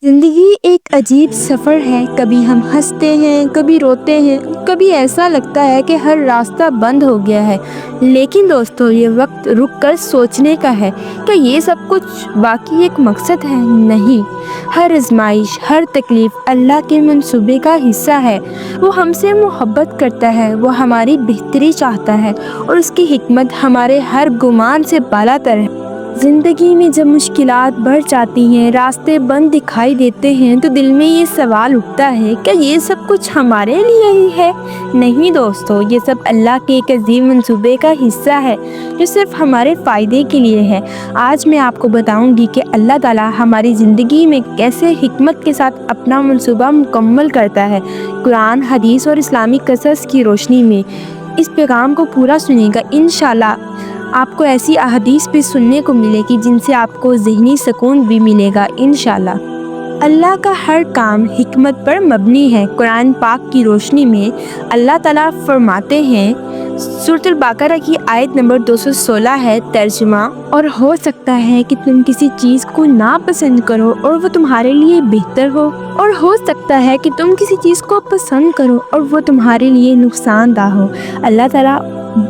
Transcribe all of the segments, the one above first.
زندگی ایک عجیب سفر ہے، کبھی ہم ہنستے ہیں، کبھی روتے ہیں، کبھی ایسا لگتا ہے کہ ہر راستہ بند ہو گیا ہے۔ لیکن دوستو، یہ وقت رک کر سوچنے کا ہے کہ یہ سب کچھ باقی ایک مقصد ہے؟ نہیں، ہر آزمائش، ہر تکلیف اللہ کے منصوبے کا حصہ ہے۔ وہ ہم سے محبت کرتا ہے، وہ ہماری بہتری چاہتا ہے، اور اس کی حکمت ہمارے ہر گمان سے بالاتر ہے۔ زندگی میں جب مشکلات بڑھ جاتی ہیں، راستے بند دکھائی دیتے ہیں، تو دل میں یہ سوال اٹھتا ہے کہ یہ سب کچھ ہمارے لیے ہی ہے؟ نہیں دوستو، یہ سب اللہ کے ایک عظیم منصوبے کا حصہ ہے جو صرف ہمارے فائدے کے لیے ہے۔ آج میں آپ کو بتاؤں گی کہ اللہ تعالیٰ ہماری زندگی میں کیسے حکمت کے ساتھ اپنا منصوبہ مکمل کرتا ہے۔ قرآن، حدیث اور اسلامی قصص کی روشنی میں اس پیغام کو پورا سنیے گا۔ انشاءاللہ آپ کو ایسی احادیث بھی سننے کو ملے گی جن سے آپ کو ذہنی سکون بھی ملے گا انشاءاللہ۔ اللہ کا ہر کام حکمت پر مبنی ہے۔ قرآن پاک کی روشنی میں اللہ تعالیٰ فرماتے ہیں، سورۃ البقرہ کی آیت نمبر 216 ہے ترجمہ: اور ہو سکتا ہے کہ تم کسی چیز کو ناپسند کرو اور وہ تمہارے لیے بہتر ہو، اور ہو سکتا ہے کہ تم کسی چیز کو پسند کرو اور وہ تمہارے لیے نقصان دہ ہو۔ اللہ تعالیٰ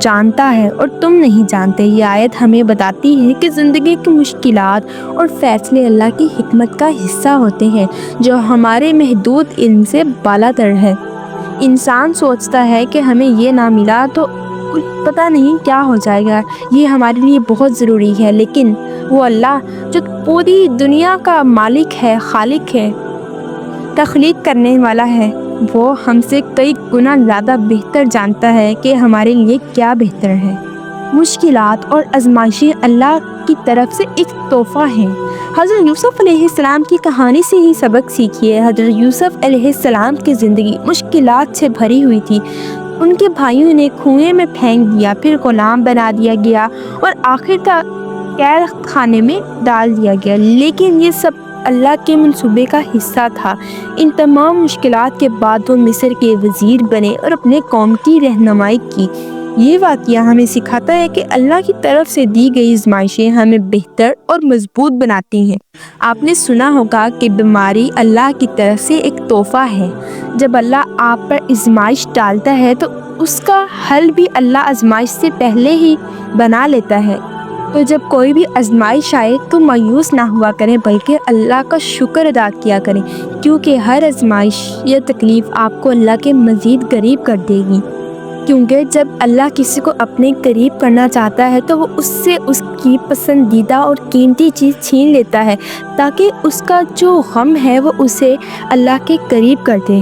جانتا ہے اور تم نہیں جانتے۔ یہ آیت ہمیں بتاتی ہے کہ زندگی کی مشکلات اور فیصلے اللہ کی حکمت کا حصہ ہوتے ہیں جو ہمارے محدود علم سے بالاتر ہے۔ انسان سوچتا ہے کہ ہمیں یہ نہ ملا تو پتہ نہیں کیا ہو جائے گا، یہ ہمارے لیے بہت ضروری ہے، لیکن وہ اللہ جو پوری دنیا کا مالک ہے، خالق ہے، تخلیق کرنے والا ہے، وہ ہم سے کئی گنا زیادہ بہتر جانتا ہے کہ ہمارے لیے کیا بہتر ہے۔ مشکلات اور آزمائشیں اللہ کی طرف سے ایک تحفہ ہیں۔ حضرت یوسف علیہ السلام کی کہانی سے ہی سبق سیکھیے۔ حضرت یوسف علیہ السلام کی زندگی مشکلات سے بھری ہوئی تھی۔ ان کے بھائیوں نے کنویں میں پھینک دیا، پھر غلام بنا دیا گیا اور آخر کا قید خانے میں ڈال دیا گیا، لیکن یہ سب اللہ کے منصوبے کا حصہ تھا۔ ان تمام مشکلات کے بعد وہ مصر کے وزیر بنے اور اپنے قوم کی رہنمائی کی۔ یہ واقعہ ہمیں سکھاتا ہے کہ اللہ کی طرف سے دی گئی آزمائشیں ہمیں بہتر اور مضبوط بناتی ہیں۔ آپ نے سنا ہوگا کہ بیماری اللہ کی طرف سے ایک تحفہ ہے۔ جب اللہ آپ پر آزمائش ڈالتا ہے تو اس کا حل بھی اللہ آزمائش سے پہلے ہی بنا لیتا ہے۔ تو جب کوئی بھی آزمائش آئے تو مایوس نہ ہوا کریں، بلکہ اللہ کا شکر ادا کیا کریں، کیونکہ ہر آزمائش یا تکلیف آپ کو اللہ کے مزید قریب کر دے گی۔ کیونکہ جب اللہ کسی کو اپنے قریب کرنا چاہتا ہے تو وہ اس سے اس کی پسندیدہ اور قیمتی چیز چھین لیتا ہے، تاکہ اس کا جو غم ہے وہ اسے اللہ کے قریب کر دے،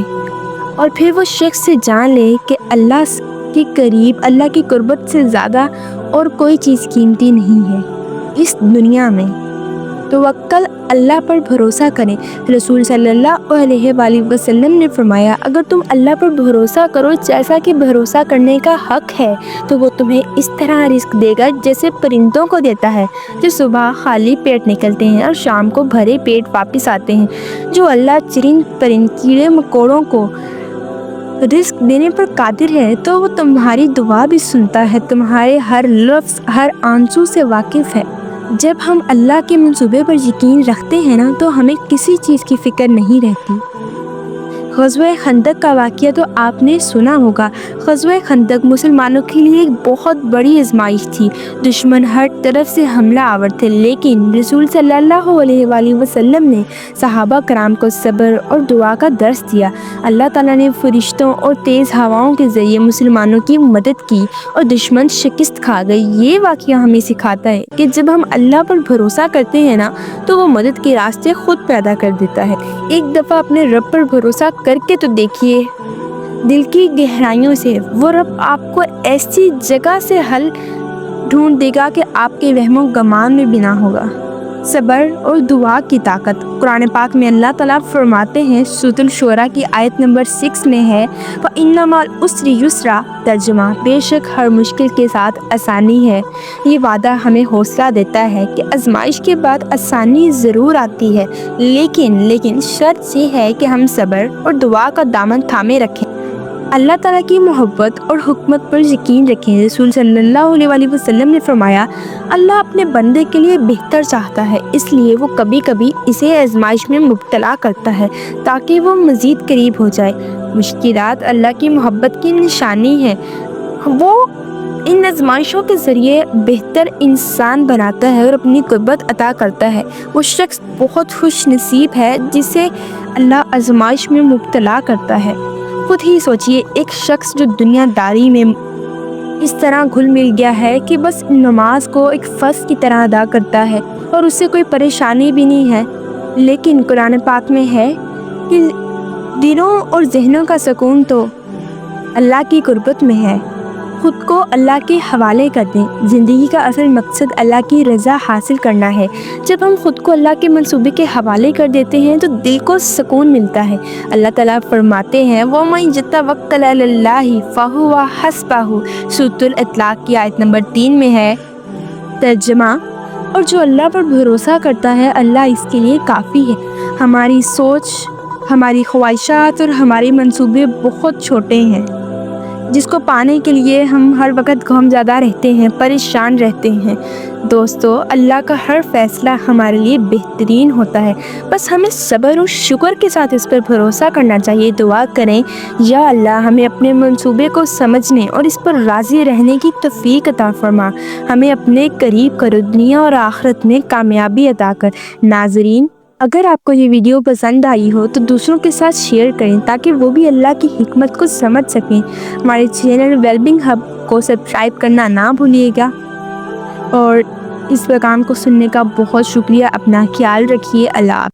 اور پھر وہ شخص سے جان لے کہ اللہ کے قریب، اللہ کی قربت سے زیادہ اور کوئی چیز قیمتی نہیں ہے اس دنیا میں۔ توکل اللہ پر بھروسہ کریں۔ رسول صلی اللہ علیہ وآلہ وسلم نے فرمایا، اگر تم اللہ پر بھروسہ کرو جیسا کہ بھروسہ کرنے کا حق ہے تو وہ تمہیں اس طرح رزق دے گا جیسے پرندوں کو دیتا ہے، جو صبح خالی پیٹ نکلتے ہیں اور شام کو بھرے پیٹ واپس آتے ہیں۔ جو اللہ چرند پرند، کیڑے مکوڑوں کو رزق دینے پر قادر ہے تو وہ تمہاری دعا بھی سنتا ہے، تمہارے ہر لفظ، ہر آنسو سے واقف ہے۔ جب ہم اللہ کے منصوبے پر یقین رکھتے ہیں نا تو ہمیں کسی چیز کی فکر نہیں رہتی۔ غزوہ خندق کا واقعہ تو آپ نے سنا ہوگا۔ غزوہ خندق مسلمانوں کے لیے ایک بہت بڑی آزمائش تھی۔ دشمن ہر طرف سے حملہ آور تھے، لیکن رسول صلی اللہ علیہ وآلہ وسلم نے صحابہ کرام کو صبر اور دعا کا درس دیا۔ اللہ تعالیٰ نے فرشتوں اور تیز ہواؤں کے ذریعے مسلمانوں کی مدد کی اور دشمن شکست کھا گئے۔ یہ واقعہ ہمیں سکھاتا ہے کہ جب ہم اللہ پر بھروسہ کرتے ہیں نا تو وہ مدد کے راستے خود پیدا کر دیتا ہے۔ ایک دفعہ اپنے رب پر بھروسہ کر کے تو دیکھیے، دل کی گہرائیوں سے وہ رب آپ کو ایسی جگہ سے حل ڈھونڈ دے گا کہ آپ کے وہم و گمان میں بھی نہ ہوگا۔ صبر اور دعا کی طاقت۔ قرآن پاک میں اللہ تعالیٰ فرماتے ہیں، سورۃ الشورى کی آیت نمبر 6 میں ہے، فَإِنَّ مَعَ الْعُسْرِ يُسْرًا، ترجمہ: بے شک ہر مشکل کے ساتھ آسانی ہے۔ یہ وعدہ ہمیں حوصلہ دیتا ہے کہ آزمائش کے بعد آسانی ضرور آتی ہے، لیکن شرط یہ ہے کہ ہم صبر اور دعا کا دامن تھامے رکھیں۔ اللہ تعالیٰ کی محبت اور حکمت پر یقین رکھیں۔ رسول صلی اللہ علیہ وسلم نے فرمایا، اللہ اپنے بندے کے لیے بہتر چاہتا ہے، اس لیے وہ کبھی کبھی اسے آزمائش میں مبتلا کرتا ہے تاکہ وہ مزید قریب ہو جائے۔ مشکلات اللہ کی محبت کی نشانی ہے۔ وہ ان آزمائشوں کے ذریعے بہتر انسان بناتا ہے اور اپنی قربت عطا کرتا ہے۔ وہ شخص بہت خوش نصیب ہے جسے اللہ آزمائش میں مبتلا کرتا ہے۔ خود ہی سوچئے، ایک شخص جو دنیا داری میں اس طرح گھل مل گیا ہے کہ بس نماز کو ایک فرض کی طرح ادا کرتا ہے اور اس سے کوئی پریشانی بھی نہیں ہے، لیکن قرآن پاک میں ہے کہ دلوں اور ذہنوں کا سکون تو اللہ کی قربت میں ہے۔ خود کو اللہ کے حوالے کر دیں۔ زندگی کا اصل مقصد اللہ کی رضا حاصل کرنا ہے۔ جب ہم خود کو اللہ کے منصوبے کے حوالے کر دیتے ہیں تو دل کو سکون ملتا ہے۔ اللہ تعالیٰ فرماتے ہیں، وَمَن يَتَوَکَّلْ عَلَى اللَّهِ فَهُوَ حَسْبُهُ۔ سورۃ الاطلاق کی آیت نمبر 3 میں ہے۔ ترجمہ: اور جو اللہ پر بھروسہ کرتا ہے، اللہ اس کے لیے کافی ہے۔ ہماری سوچ، ہماری خواہشات اور ہمارے منصوبے بہت چھوٹے ہیں، جس کو پانے کے لیے ہم ہر وقت غمزدہ رہتے ہیں، پریشان رہتے ہیں۔ دوستو، اللہ کا ہر فیصلہ ہمارے لیے بہترین ہوتا ہے، بس ہمیں صبر و شکر کے ساتھ اس پر بھروسہ کرنا چاہیے۔ دعا کریں، یا اللہ ہمیں اپنے منصوبے کو سمجھنے اور اس پر راضی رہنے کی توفیق عطا فرما۔ ہمیں اپنے قریب کرو، دنیا اور آخرت میں کامیابی عطا کر۔ ناظرین، اگر آپ کو یہ ویڈیو پسند آئی ہو تو دوسروں کے ساتھ شیئر کریں تاکہ وہ بھی اللہ کی حکمت کو سمجھ سکیں۔ ہمارے چینل ویلبنگ ہب کو سبسکرائب کرنا نہ بھولیے گا، اور اس پیغام کو سننے کا بہت شکریہ۔ اپنا خیال رکھیے۔ اللہ حافظ۔